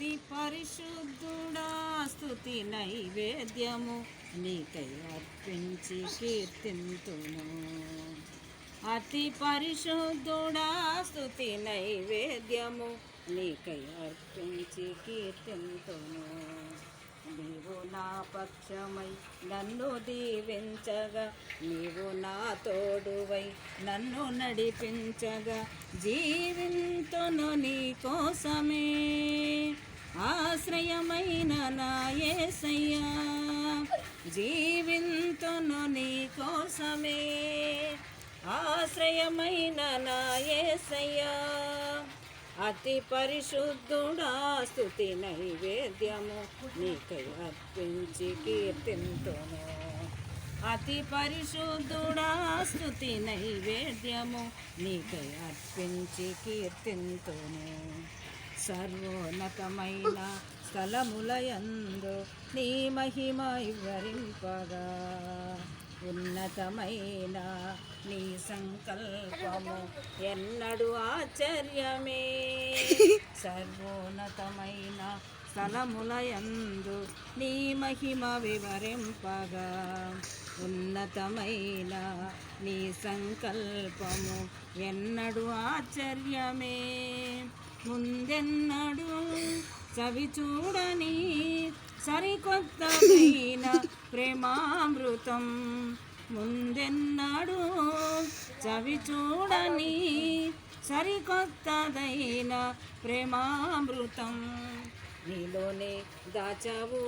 అతి పరిశుద్ధుడా స్తుతి నైవేద్యము నీకై అర్పించి కీర్తింతును. అతి పరిశుద్ధుడా స్తుతి నైవేద్యము నీకై అర్పించి కీర్తింతును. నీవు నా పక్షమై నన్ను దీవించగా, నీవు నా తోడువై నన్ను నడిపించగా, జీవింతును నీ కోసమే ఆశ్రయమైన నా యేసయ్యా. జీవింతును నీ కోసమే ఆశ్రయమైన నా యేసయ్యా. అతి పరిశుద్ధుడా స్తుతి నైవేద్యము నీకై అర్పించి కీర్తింతును. అతి పరిశుద్ధుడా స్తుతి నైవేద్యము నీకై అర్పించి కీర్తింతును. సర్వోన్నతమైన స్థలములయందు నీ మహిమ వివరింపగా, ఉన్నతమైన నీ సంకల్పము ఎన్నడు ఆశ్చర్యమే. సర్వోన్నతమైన స్థలములయందు నీ మహిమ వివరింపగా, ఉన్నతమైన నీ సంకల్పము ఎన్నడు ఆశ్చర్యమే. ముందెన్నడు చవి చూడని సరికొత్తమైన ప్రేమామృతం, ముందెన్నడు చవి చూడని సరికొత్తదైన ప్రేమామృతం నీలోనే దాచావు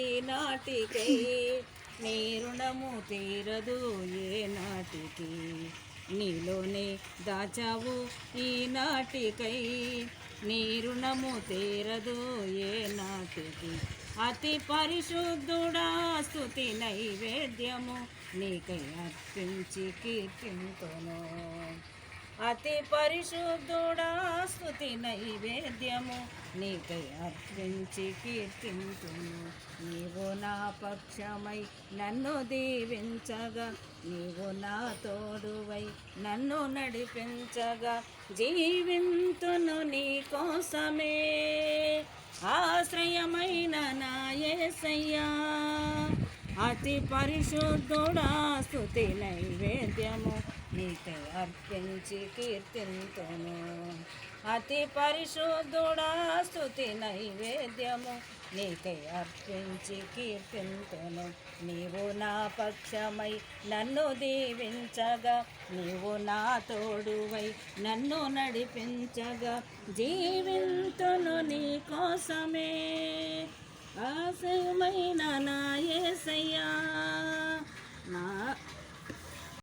ఈనాటికై. నీ రుణము తీరదు ఏ నాటికి, నీలోనే దాచావు ఈనాటికై. నీ రుణము తీరదు ఏ నాటికి. అతి పరిశుద్ధుడా స్తుతి నైవేద్యము నీకై అర్పించి కీర్తింతును. అతి పరిశుద్ధుడా స్తుతి నైవేద్యము నీకై అర్పించి కీర్తింతును. నీవు నా పక్షమై నన్ను దీవించగా, నీవు నా తోడువై నన్ను నడిపించగా, జీవింతును నీ కోసమే ఆశ్రయమైన నా యేసయ్యా. అతి పరిశుద్ధుడా స్తుతి నైవేద్యము నీకై అర్పించి కీర్తింతును. అతి పరిశుద్ధుడా స్తుతి నైవేద్యము నీకై అర్పించి కీర్తింతును. నీవు నా పక్షమై నన్ను దీవించగా, నీవు నా తోడువై నన్ను నడిపించగా, జీవింతును నీ కోసమే ఆశ్రయమైన నా యేసయ్యా.